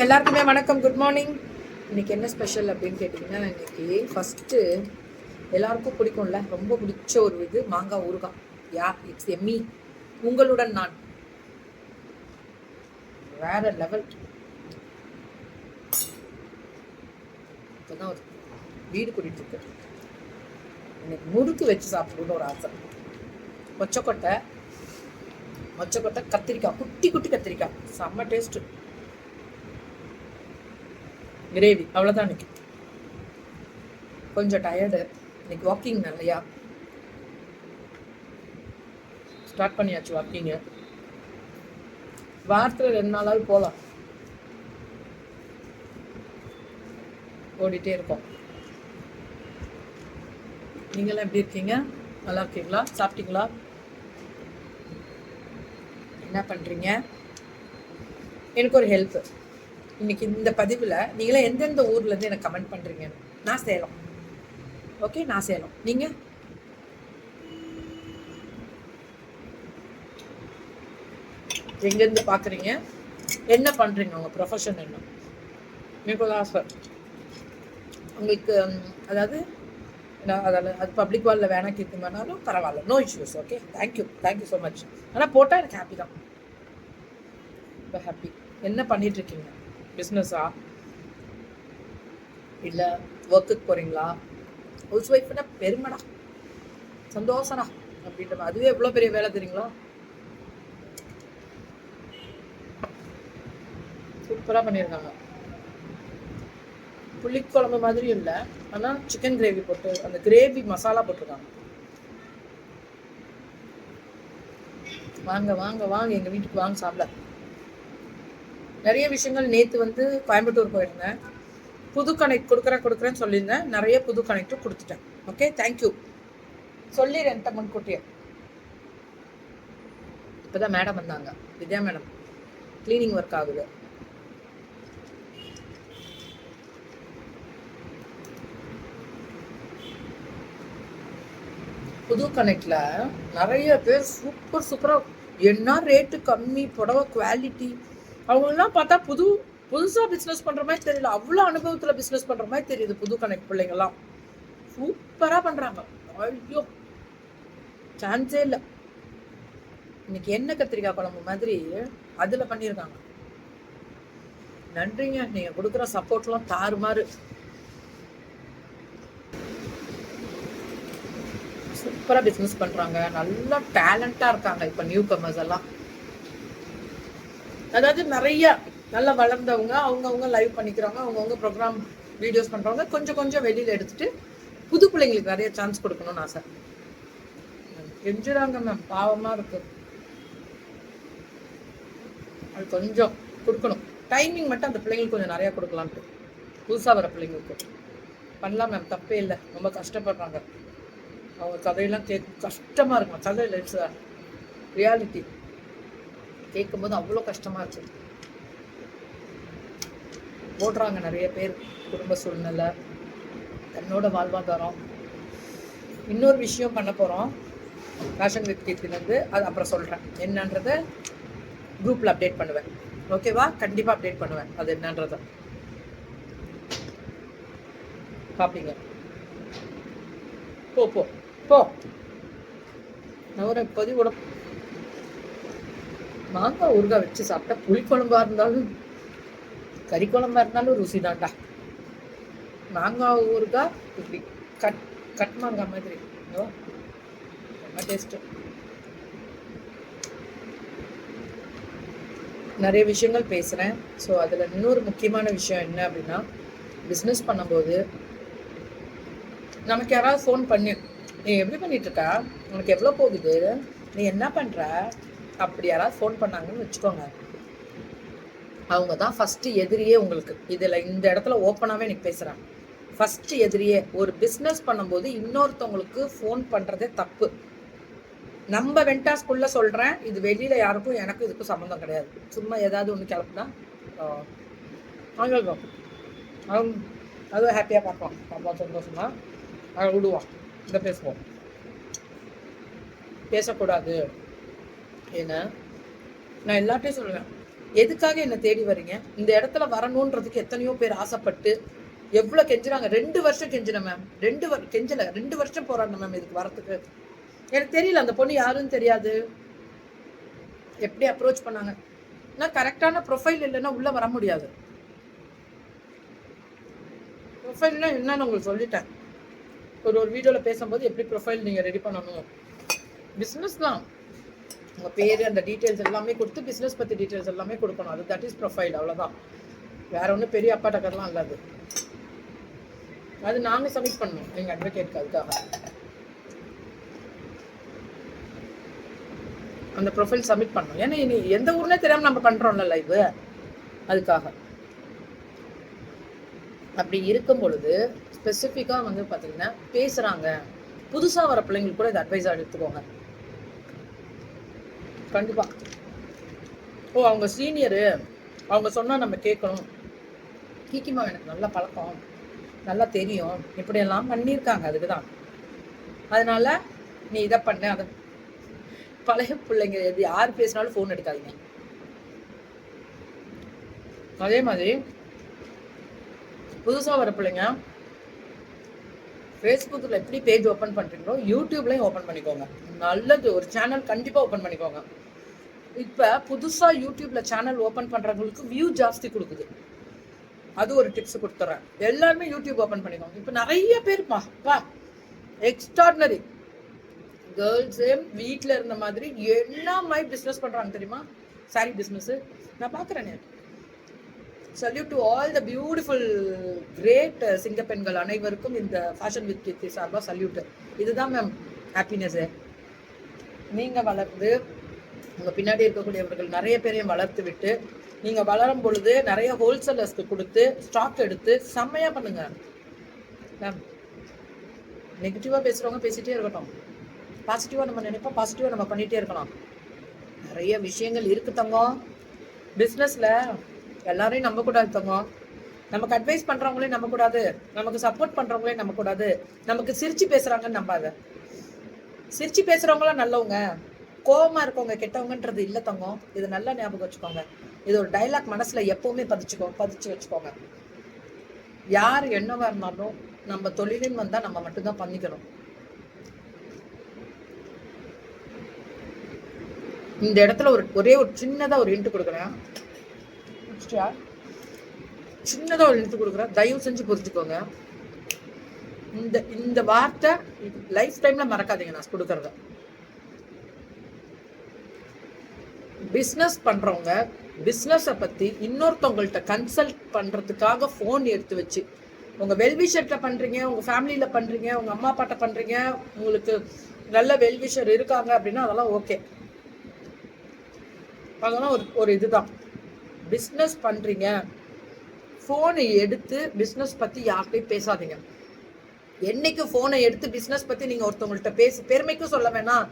எல்லாருக்குமே வணக்கம், good morning. இன்னைக்கு என்ன ஸ்பெஷல் அப்படின்னு கேட்டிங்கன்னா, இன்னைக்கு ஃபஸ்ட்டு எல்லாருக்கும் பிடிக்கும்ல, ரொம்ப பிடிச்ச ஒரு இது மாங்காய் ஊறுகாய். It's yummy. உங்களுடன் நான் வேற லெவல். இப்போதான் ஒரு வீடு கூட்டிட்டு இருக்கு. இன்னைக்கு முறுக்கு வச்சு சாப்பிடணும்னு ஒரு ஆசை. மொச்சக்கொட்டை கத்திரிக்காய், குட்டி குட்டி கத்திரிக்காய், செம்ம டேஸ்ட்டு. கிரேவி, அவ்வளோதான். இன்னைக்கு கொஞ்சம் டயர்டு. இன்னைக்கு வாக்கிங் நிறையா ஸ்டார்ட் பண்ணியாச்சு. வாக்கிங்கு வாரத்தில் 2 நாளாவது போகலாம். ஓடிட்டே இருக்கோம். நீங்களாம் எப்படி இருக்கீங்க? நல்லா இருக்கீங்களா? சாப்பிட்டீங்களா? என்ன பண்ணுறீங்க? எனக்கு ஒரு ஹெல்ப். இன்னைக்கு இந்த பதிவில் நீங்களாம் எந்தெந்த ஊர்லேருந்து எனக்கு கமெண்ட் பண்ணுறீங்கன்னு. நான் சேலம். ஓகே, நான் சேலம். நீங்கள் எங்கேருந்து பார்க்குறீங்க? என்ன பண்ணுறீங்க? உங்கள் ப்ரொஃபஷன் என்ன? எனக்கு ஒரு ஆசை உங்களுக்கு. அதாவது அது பப்ளிக் வாலில் வேணா கேட்குமானாலும் பரவாயில்ல, no issues. Okay, thank you so much. ஆனால் போட்டால் எனக்கு ஹாப்பி தான், ரொம்ப ஹாப்பி. என்ன பண்ணிகிட்ருக்கீங்க? பிஸ்னஸா இல்லை ஒர்க்குக்கு போகிறீங்களா? ஹவுஸ் ஒய்ஃப்னா பெருமைடா, சந்தோஷம்டா அப்படின்ற மாதிரி. அதுவே எவ்வளோ பெரிய வேலை தெரியுங்களா? சூப்பராக பண்ணியிருக்காங்க. புளிக்குழம்பு மாதிரியும் இல்லை, ஆனால் சிக்கன் கிரேவி போட்டு அந்த கிரேவி மசாலா போட்டிருக்காங்க. வாங்க வாங்க வாங்க, எங்கள் வீட்டுக்கு வாங்க சாப்பிட. நிறைய விஷயங்கள். நேற்று கோயம்புத்தூர் போயிருந்தேன். புது கனெக்ட் கொடுக்குறேன்னு சொல்லியிருந்தேன். நிறைய புது கனெக்டும் கொடுத்துட்டேன். Okay, thank you. சொல்லிடுறேன் முன்கூட்டியே. இப்போதான் மேடம் வந்தாங்க, வித்யா மேடம். கிளீனிங் ஒர்க் ஆகுது. புது கனெக்ட்ல நிறைய பேர் சூப்பராக, என்ன ரேட்டு கம்மி, புடவை குவாலிட்டி. அவங்களெல்லாம் பார்த்தா புதுசாக பிஸ்னஸ் பண்ணுற மாதிரி தெரியல, அவ்வளோ அனுபவத்தில் பிஸ்னஸ் பண்ணுற மாதிரி தெரியுது. புது கனெக்ட் பிள்ளைங்கள்லாம் சூப்பராக பண்ணுறாங்க. ஐயோ, சான்ஸே இல்லை. இன்னைக்கு எண்ணெய் கத்திரிக்காய் குழம்பு மாதிரி அதில் பண்ணியிருக்காங்க. நன்றிங்க, நீங்கள் கொடுக்குற சப்போர்ட்லாம் தாறுமாறு. சூப்பராக பிஸ்னஸ் பண்ணுறாங்க, நல்லா டேலண்டாக இருக்காங்க. இப்போ நியூ கமர்ஸ் எல்லாம், அதாவது நிறைய நல்லா வளர்ந்தவங்க அவங்கவுங்க லைவ் பண்ணிக்கிறாங்க, அவங்கவுங்க ப்ரோக்ராம் வீடியோஸ் பண்ணுறவங்க. கொஞ்சம் வெளியில் எடுத்துகிட்டு புது பிள்ளைங்களுக்கு நிறைய சான்ஸ் கொடுக்கணும்னு ஆசை. கெஞ்சுறாங்க மேம், பாவமாக இருக்குது. அது கொஞ்சம் கொடுக்கணும். டைமிங் மட்டும் அந்த பிள்ளைங்களுக்கு கொஞ்சம் நிறையா கொடுக்கலான்ட்டு, புதுசாக வர பிள்ளைங்களுக்கு பண்ணலாம் மேம், தப்பே இல்லை. ரொம்ப கஷ்டப்படுறாங்க. அவங்க கதையெல்லாம் கஷ்டமாக இருக்கும். கதையில் இட்ஸ் ரியாலிட்டி. கேட்கும்போது அவ்வளோ கஷ்டமாக இருக்குது. போடுறாங்க நிறைய பேர், குடும்ப சூழ்நிலை, தன்னோட வாழ்வாதாரம். இன்னொரு விஷயம் பண்ண போகிறோம் ஃபேஷன் வித் கீர்த்திலேருந்து. அது அப்புறம் சொல்கிறேன். என்னன்றதை குரூப்பில் அப்டேட் பண்ணுவேன். ஓகேவா? கண்டிப்பாக அப்டேட் பண்ணுவேன் அது என்னன்றதை. பார்ப்பீங்க. போ போ போ. நான் இப்போதைக்கு கூட மாங்காய் ஊறுகாய் வச்சு சாப்பிட்டா, புளிக்குழம்பா இருந்தாலும் கறி குழம்பா இருந்தாலும் ருசி தான்டா. மாங்காய் ஊறுகாய் இப்படி கட் மாங்காய் மாதிரி ரொம்ப டேஸ்ட்டு. நிறைய விஷயங்கள் பேசுகிறேன். ஸோ அதில் இன்னொரு முக்கியமான விஷயம் என்ன அப்படின்னா, பிஸ்னஸ் பண்ணும்போது நமக்கு யாராவது ஃபோன் பண்ணி, நீ எப்படி பண்ணிகிட்ருக்க, உனக்கு எவ்வளோ போகுது, நீ என்ன பண்ணுற, அப்படி யாராவது ஃபோன் பண்ணாங்கன்னு வச்சுக்கோங்க, அவங்க தான் ஃபஸ்ட்டு எதிரியே உங்களுக்கு. இதில் இந்த இடத்துல ஓப்பனாகவே எனக்கு பேசுகிறேன். ஃபஸ்ட்டு எதிரியே. ஒரு பிஸ்னஸ் பண்ணும்போது இன்னொருத்தவங்களுக்கு ஃபோன் பண்ணுறதே தப்பு. நம்ம வெண்டாஸ்குள்ளே சொல்கிறேன், இது வெளியில் யாருக்கும் எனக்கும் இதுக்கும் சம்மந்தம் கிடையாது. சும்மா ஏதாவது ஒன்று கிளப்புனா அவங்க அதுவும் ஹாப்பியாக பார்ப்போம், பார்ப்போம் சந்தோஷமா அதை விடுவோம். இதை பேசுவோம். பேசக்கூடாது. ஏன்னா நான் எல்லாத்தையும் சொல்லுவேன், எதுக்காக என்ன தேடி வரீங்க? இந்த இடத்துல வரணுன்றதுக்கு எத்தனையோ பேர் ஆசைப்பட்டு எவ்வளவு கெஞ்சுறாங்க. 2 வருஷம் கெஞ்சின மேம். 2 வருஷம் போறாங்க மேம் இதுக்கு வரத்துக்கு. எனக்கு தெரியல அந்த பொண்ணு யாருன்னு தெரியாது. எப்படி அப்ரோச் பண்ணாங்க? நான் கரெக்டான ப்ரொஃபைல் இல்லைன்னா உள்ள வர முடியாது. ப்ரொஃபைல்னா என்னன்னு உங்களுக்கு சொல்லிட்டேன். ஒரு வீடியோவில் பேசும்போது எப்படி ப்ரொஃபைல் நீங்கள் ரெடி பண்ணணும். பிஸ்னஸ் தான். உங்கள் பேர் அந்த டீட்டெயில்ஸ் எல்லாமே கொடுத்து பிஸ்னஸ் பற்றி டீட்டெயில்ஸ் எல்லாமே கொடுக்கணும். அது தட் இஸ் ப்ரொஃபைல், அவ்வளோதான். வேற ஒன்றும் பெரிய அப்பா டக்கர்லாம் இல்லாது. அது நாங்கள் சப்மிட் பண்ணணும் எங்கள் அட்வொகேட்க்கு. அதுக்காக அந்த ப்ரொஃபைல் சப்மிட் பண்ணணும். ஏன்னா இனி எந்த ஊர்னே தெரியாமல் நம்ம பண்ணுறோம்ல லைவ். அதுக்காக அப்படி இருக்கும் பொழுது ஸ்பெசிஃபிக்காக வந்து பார்த்தீங்கன்னா பேசுகிறாங்க. புதுசாக வர பிள்ளைங்களுக்கு கூட இது அட்வைஸாக எடுத்துக்கோங்க கண்டிப்பாக. ஓ அவங்க சீனியரு, அவங்க சொன்னால் நம்ம கேட்கணும். கீக்கிமா எனக்கு நல்ல பழக்கம், நல்லா தெரியும், இப்படியெல்லாம் பண்ணியிருக்காங்க. அதுக்கு தான். அதனால நீ இதை பண்ண அதை. பழைய பிள்ளைங்க எது யார் பேசினாலும் ஃபோன் எடுக்காதீங்க. அதே மாதிரி புதுசாக வர பிள்ளைங்க ஃபேஸ்புக்கில் எப்படி பேஜ் ஓப்பன் பண்ணுறீங்களோ யூடியூப்லையும் ஓப்பன் பண்ணிக்கோங்க. நல்லது. ஒரு சேனல் கண்டிப்பாக ஓப்பன் பண்ணிக்கோங்க. இப்போ புதுசாக யூடியூப்பில் சேனல் ஓப்பன் பண்ணுறவங்களுக்கு வியூ ஜாஸ்தி கொடுக்குது. அது ஒரு டிப்ஸ் கொடுத்துட்றேன். எல்லாருமே யூடியூப் ஓப்பன் பண்ணிக்கோங்க. இப்போ நிறைய பேர் பா எக்ஸ்ட்ராடினரி கேர்ள்ஸு வீட்டில் இருந்த மாதிரி என்ன மாதிரி பிஸ்னஸ் பண்ணுறாங்க தெரியுமா? சாரி பிஸ்னஸ்ஸு நான் பார்க்குறேனே. Salute to all the beautiful great சிங்க பெண்கள் அனைவருக்கும் இந்த ஃபேஷன் வித் கீர்த்தி சார்பாக சல்யூட். இதுதான் மேம் ஹாப்பினஸ்ஸு. நீங்கள் வளர்ந்து உங்கள் பின்னாடி இருக்கக்கூடியவர்கள் நிறைய பேரையும் வளர்த்து விட்டு நீங்கள் வளரும் பொழுது நிறைய ஹோல்சேலர்ஸ்க்கு கொடுத்து ஸ்டாக் எடுத்து செம்மையாக பண்ணுங்க மேம். நெகட்டிவாக பேசுகிறவங்க பேசிகிட்டே இருக்கட்டும். பாசிட்டிவாக நம்ம நினைப்போம், பாசிட்டிவாக நம்ம பண்ணிகிட்டே இருக்கலாம். நிறைய விஷயங்கள் இருக்குது தங்கம். பிஸ்னஸில் எல்லாரையும் நம்பக்கூடாது தங்கம். நமக்கு அட்வைஸ் பண்ணுறவங்களையும் நம்பக்கூடாது, நமக்கு சப்போர்ட் பண்ணுறவங்களையும் நம்பக்கூடாது. நமக்கு சிரிச்சு பேசுகிறாங்கன்னு நம்பாத. சிரிச்சு பேசுகிறவங்களாம் நல்லவங்க, கோபமாக இருக்கவங்க கெட்டவங்கன்றது இல்லை தங்கம். இது நல்லா ஞாபகம் வச்சுக்கோங்க. இது ஒரு டைலாக் மனசில் எப்போவுமே பதிச்சு வச்சுக்கோங்க. யார் என்னவா இருந்தாலும் நம்ம தொழிலின்னு வந்தால் நம்ம மட்டும்தான் பண்ணிக்கணும். இந்த இடத்துல ஒரே ஒரு சின்னதாக ஒரு இன்ட்டு கொடுக்குறேன். சின்னதாக ஒரு இன்ட்டு கொடுக்குறேன். தயவு செஞ்சு புரிஞ்சுக்கோங்க. இந்த வார்த்தை லைஃப் டைம்ல மறக்காதீங்க. நான் கொடுக்கறத பிஸ்னஸ் பண்றவங்க பிஸ்னஸை பத்தி இன்னொருத்தவங்கள்ட்ட கன்சல்ட் பண்றதுக்காக ஃபோன் எடுத்து வச்சு உங்க வெல்விஷர்ல பண்றீங்க, உங்க ஃபேமிலியில பண்றீங்க, உங்க அம்மா அப்பாட்ட பண்றீங்க, உங்களுக்கு நல்ல வெல்விஷர் இருக்காங்க அப்படின்னா அதெல்லாம் ஓகே. அதெல்லாம் ஒரு இதுதான். பிஸ்னஸ் பண்றீங்க, ஃபோனை எடுத்து பிஸ்னஸ் பத்தி யார்கிட்டையும் பேசாதீங்க. என்னைக்கு ஃபோனை எடுத்து பிஸ்னஸ் பத்தி நீங்க ஒருத்தவங்கள்ட்ட பெருமைக்கும் சொல்ல வேணாம்,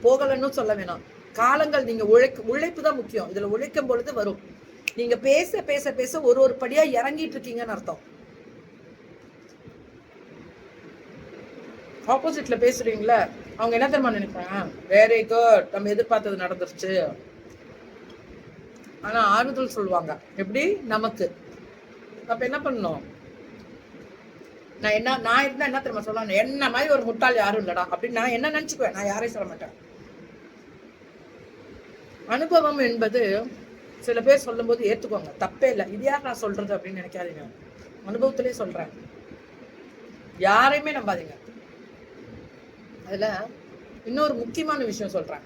போகலன்னு சொல்ல வேணாம். காலங்கள் நீங்க உழைப்பு தான் முக்கியம். இதுல உழைக்கும் பொழுது வரும். நீங்க பேச பேச பேச ஒரு படியா இறங்கிட்டு இருக்கீங்கன்னு அர்த்தம். ஆப்போசிட்ல பேசுறீங்களா, அவங்க என்ன தெரியுமா நினைப்பாங்க? வெரி குட், நம்ம எதிர்பார்த்தது நடந்துருச்சு. ஆனா ஆறுதல் சொல்லுவாங்க. எப்படி? நமக்கு. அப்ப என்ன பண்ணணும்? நான் இருந்தா என்ன தெரியுமா சொல்லலாம்? என்ன மாதிரி ஒரு முட்டாள் யாரும் இல்லடா அப்படின்னு நான் என்ன நினைச்சுக்குவேன். நான் யாரையும் சொல்ல மாட்டேன். அனுபவம் என்பது சில பேர் சொல்லும் போது ஏத்துக்கோங்க, தப்பே இல்லை. இது யார் நான் சொல்றது அப்படின்னு நினைக்காதீங்க. அனுபவத்திலே சொல்றேன். யாரையுமே நம்பாதீங்க. அதுல இன்னொரு முக்கியமான விஷயம் சொல்றேன்.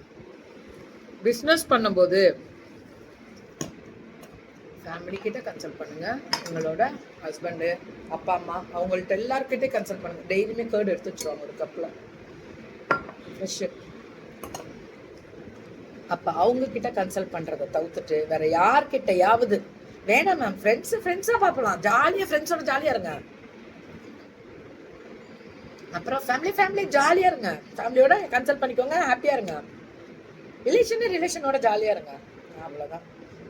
பிஸ்னஸ் பண்ணும்போது ஃபேமிலி கிட்ட கன்சல்ட் பண்ணுங்க. உங்களோட ஹஸ்பண்டு, அப்பா அம்மா, அவங்கள்ட்ட எல்லார்கிட்டே கன்சல்ட் பண்ணுங்க. டெய்லியுமே கேர்டு எடுத்து வச்சுருவாங்க ஒரு கப்பில் ஃப்ரெஷ். அப்போ அவங்க கிட்ட கன்சல்ட் பண்றதை தவிர்த்துட்டு வேற யார்கிட்டயாவது வேணாம் மேம். ஃப்ரெண்ட்ஸா பார்க்கலாம். ஜாலியா ஃப்ரெண்ட்ஸோட ஜாலியா இருங்க. அப்புறம் ஃபேமிலி ஜாலியா இருங்க. ஃபேமிலியோட கன்சல்ட் பண்ணிக்கோங்க, ஹாப்பியா இருங்க. ரிலேஷனோட ஜாலியா இருங்க. அவ்வளவுதான்.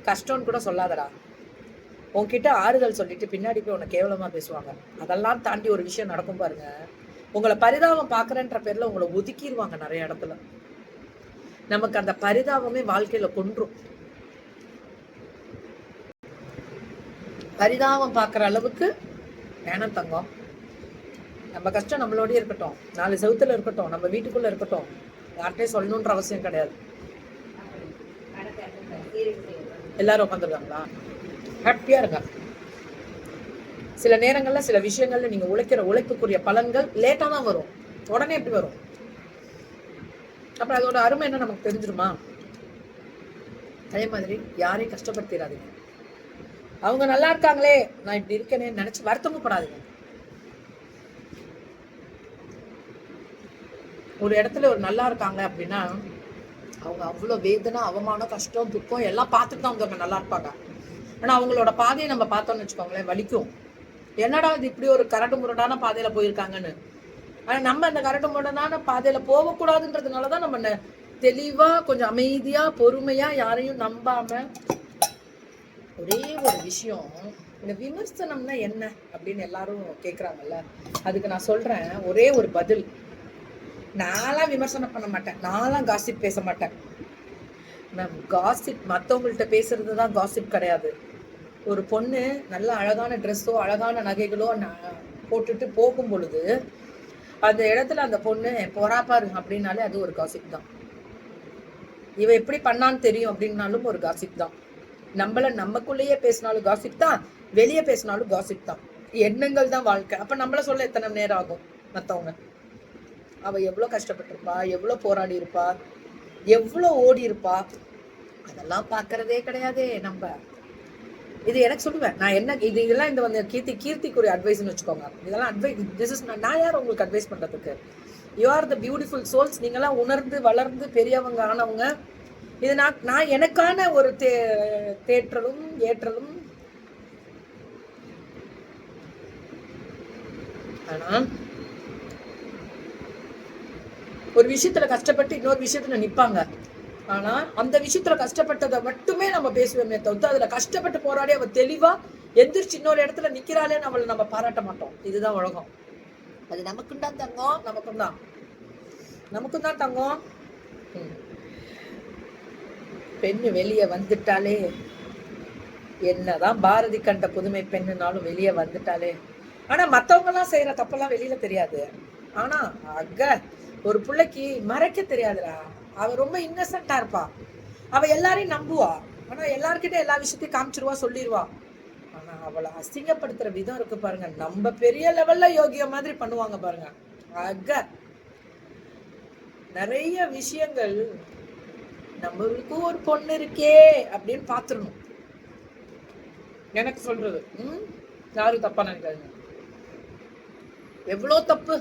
கஷ்டம்னு கூட சொல்லாதடா. உன்கிட்ட ஆறுதல் சொல்லிட்டு பின்னாடி போய் உன்னை கேவலமா பேசுவாங்க. அதெல்லாம் தாண்டி ஒரு விஷயம் நடக்கும் பாருங்க. உங்களை பரிதாபம் பாக்குறேன்ற பேர்ல உங்களை ஒதுக்கிடுவாங்க நிறைய இடத்துல. நமக்கு அந்த பரிதாபமே வாழ்க்கையில கொன்றும். பரிதாபம் பார்க்குற அளவுக்கு வேணாம் தங்கம். நம்ம கஷ்டம் நம்மளோடய இருக்கட்டும், 4 செவுத்துல இருக்கட்டும், நம்ம வீட்டுக்குள்ள இருக்கட்டும், யார்கிட்டயும் சொல்லணுன்ற அவசியம் கிடையாது. எல்லாரும் உட்காந்துருக்காங்களா? ஹாப்பியா இருங்க. சில நேரங்கள்ல சில விஷயங்கள்ல நீங்க உழைக்கிற உழைப்புக்குரிய பலன்கள் லேட்டா தான் வரும், உடனே எப்படி வரும்? அப்புறம் அதோட அருமை என்ன நமக்கு தெரிஞ்சிருமா? அதே மாதிரி யாரையும் கஷ்டப்படுத்திடாதீங்க. அவங்க நல்லா இருக்காங்களே, நான் இப்படி இருக்கேனே நினைச்சு வருத்தமும் படாதீங்க. ஒரு இடத்துல ஒரு நல்லா இருக்காங்க அப்படின்னா அவங்க அவ்வளோ வேதனை, அவமானம், கஷ்டம், துக்கம் எல்லாம் பார்த்துட்டு தான் அவங்க நல்லா இருப்பாங்க. ஆனால் அவங்களோட பாதையை நம்ம பார்த்தோம்னு வச்சுக்கோங்களேன், வலிக்கும். என்னடா இது இப்படி ஒரு கரடு முரடான பாதையில போயிருக்காங்கன்னு. ஆனால் நம்ம அந்த கரடு முரடான பாதையில போகக்கூடாதுன்றதுனால தான் நம்ம தெளிவா கொஞ்சம் அமைதியா பொறுமையா யாரையும் நம்பாம. ஒரே ஒரு விஷயம், இந்த விமர்சனம்னா என்ன அப்படின்னு எல்லாரும் கேட்குறாங்கல்ல, அதுக்கு நான் சொல்றேன் ஒரே ஒரு பதில். நான்லாம் விமர்சனம் பண்ண மாட்டேன், நான்லாம் காசிப் பேச மாட்டேன். மேம், காசிப் மற்றவங்கள்ட்ட பேசுறது தான் காசிப் கிடையாது. ஒரு பொண்ணு நல்ல அழகான ட்ரெஸ்ஸோ அழகான நகைகளோ போட்டுட்டு போகும் பொழுது அந்த இடத்துல அந்த பொண்ணு பொறாப்பாரு அப்படின்னாலே அது ஒரு காசிப் தான். இவ எப்படி பண்ணான்னு தெரியும் அப்படின்னாலும் ஒரு காசிப் தான். நம்மள நமக்குள்ளேயே பேசினாலும் காசிப் தான், வெளியே பேசினாலும் காசிப் தான். எண்ணங்கள் தான் வாழ்க்கை. அப்ப நம்மள சொல்ல எத்தனை நேரம் ஆகும்? மற்றவங்க அவ எவ்வளோ கஷ்டப்பட்டிருப்பா, எவ்வளோ போராடி இருப்பா, எவ்வளோ ஓடி இருப்பா, அதெல்லாம் பார்க்கறதே கிடையாதே நம்ம. இது எனக்கு சொல்லுவேன் நான் என்ன இதெல்லாம் இந்த வந்து கீர்த்திக்குரிய அட்வைஸ்ன்னு வச்சுக்கோங்க. இதெல்லாம் அட்வைஸ், திஸ் இஸ் நான் யார் உங்களுக்கு அட்வைஸ் பண்றதுக்கு? You are the beautiful souls. நீங்களாம் உணர்ந்து வளர்ந்து பெரியவங்க ஆனவங்க. இது நான் எனக்கான ஒரு தேற்றலும் ஏற்றலும். ஆனா ஒரு விஷயத்துல கஷ்டப்பட்டு இன்னொரு விஷயத்துல நிப்பாங்க. ஆனா அந்த விஷயத்துல கஷ்டப்பட்டதை மட்டுமே நம்ம பேசுவோமே தவிர்த்து அதுல கஷ்டப்பட்டு போராடி அவ தெளிவா எந்திரிச்சு இன்னொரு இடத்துல நிக்கிறாளேன்னு அவளை நம்ம பாராட்ட மாட்டோம். இதுதான் உலகம். அது நமக்கும் தான் தங்கம், நமக்கும் தான் தங்கம். பெண்ணு வெளியே வந்துட்டாலே, என்னதான் பாரதி கண்ட புதுமை பெண்ணுனாலும் வெளியே வந்துட்டாலே. ஆனா மத்தவங்க எல்லாம் செய்யற தப்பெல்லாம் வெளியில தெரியாது. ஆனா ஒரு பிள்ளைக்கு மறைக்க தெரியாதுடா. அவ ரொம்ப இன்னசென்ட்டா இருப்பா. அவ எல்லாரையும் நம்புவா. ஆனா எல்லார்கிட்ட எல்லா விஷயத்தையும் காமிச்சிருவா, சொல்லிடுவா. ஆனா அவளை அசிங்கப்படுத்துற விதம் இருக்கு பாருங்க, நம்ம பெரிய லெவல்ல யோகிய மாதிரி பண்ணுவாங்க பாருங்க. நிறைய விஷயங்கள் நம்மளுக்கும் ஒரு பொண்ணு இருக்கே அப்படின்னு பாத்துடணும். எனக்கு சொல்றது யாரும் தப்பா நினைக்காதுங்க. எவ்வளவு தப்பு.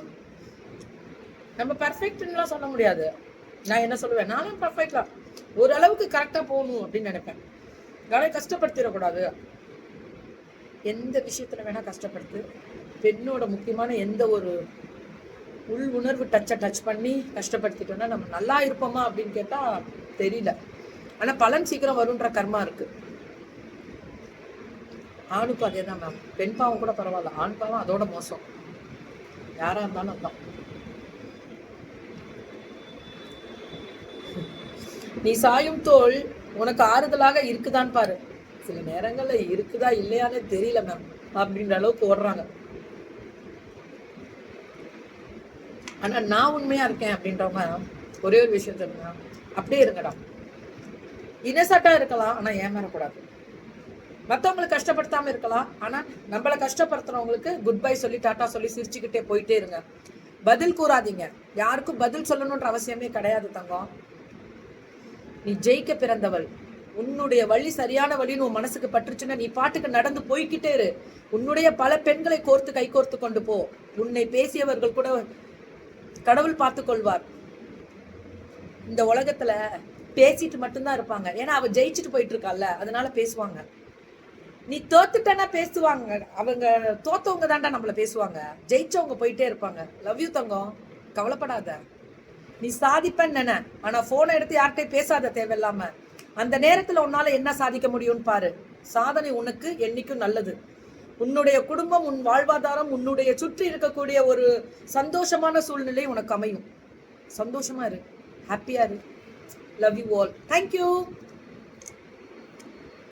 நம்ம பர்ஃபெக்ட்லாம் சொல்ல முடியாது. நான் என்ன சொல்லுவேன், நானும் பர்ஃபெக்டா ஓரளவுக்கு கரெக்டா போகணும் அப்படின்னு நினைப்பேன். யாரையும் கஷ்டப்படுத்திடக்கூடாது. எந்த விஷயத்துல வேணா கஷ்டப்படுத்து. பெண்ணோட முக்கியமான எந்த ஒரு உள் உணர்வு டச் பண்ணி கஷ்டப்படுத்திட்டோம்னா நம்ம நல்லா இருப்போமா அப்படின்னு கேட்டா தெரியல. ஆனா பலன் சீக்கிரம் வரும்ன்ற கர்மா இருக்கு. ஆணுக்கும் அதே தான் மேம். பெண் பாவம் கூட பரவாயில்ல, ஆண் பாவம் அதோட மோசம். யாரா இருந்தாலும் அதான். நீ சாயும் தோல் உனக்கு ஆறுதலாக இருக்குதான்னு பாரு. சில நேரங்கள்ல இருக்குதா இல்லையானே தெரியல மேம் அப்படின்ற அளவுக்கு ஓடுறாங்க. ஆனா நான் உண்மையா இருக்கேன் அப்படின்றவங்க ஒரே ஒரு விஷயம் சொல்லுங்க, அப்படியே இருங்கடா. இன்னசென்ட்டா இருக்கலாம், ஆனா ஏமாறக்கூடாது. மற்றவங்களுக்கு கஷ்டப்படுத்தாம இருக்கலாம், ஆனா நம்மளை கஷ்டப்படுத்துறவங்களுக்கு குட் பை சொல்லி டாட்டா சொல்லி சிரிச்சுக்கிட்டே போயிட்டே இருங்க. பதில் கூறாதீங்க. யாருக்கும் பதில் சொல்லணுன்ற அவசியமே கிடையாது தங்கம். நீ ஜெயிக்க பிறந்தவள். உன்னுடைய வழி சரியான வழின்னு உன் மனசுக்கு பற்றுச்சுன்னா நீ பாட்டுக்கு நடந்து போய்கிட்டே இரு. உன்னுடைய பல பெண்களை கோர்த்து கை கோர்த்து கொண்டு போ. உன்னை பேசியவர்கள் கூட கடவுள் பார்த்து கொள்வார். இந்த உலகத்துல பேசிட்டு மட்டும்தான் இருப்பாங்க. ஏன்னா அவ ஜெயிச்சுட்டு போயிட்டு இருக்கால, அதனால பேசுவாங்க. நீ தோத்துட்டனா பேசுவாங்க. அவங்க தோத்தவங்க தாண்டா நம்மள பேசுவாங்க. ஜெயிச்சவங்க போயிட்டே இருப்பாங்க. லவ் யூ தங்கம், கவலைப்படாத. நீ சாதிப்பன்னு நினை, ஆனா போனை எடுத்து யார்கிட்டையும் பேசாத தேவையில்லாம. அந்த நேரத்துல உன்னால என்ன சாதிக்க முடியும்னு பாரு. சாதனை உனக்கு என்னைக்கும் நல்லது. உன்னுடைய குடும்பம், உன் வாழ்வாதாரம், உன்னுடைய சுற்றி இருக்கக்கூடிய ஒரு சந்தோஷமான சூழ்நிலை உனக்கு அமையும். சந்தோஷமா இரு, ஹாப்பியா இரு. Love you all. தேங்க்யூ.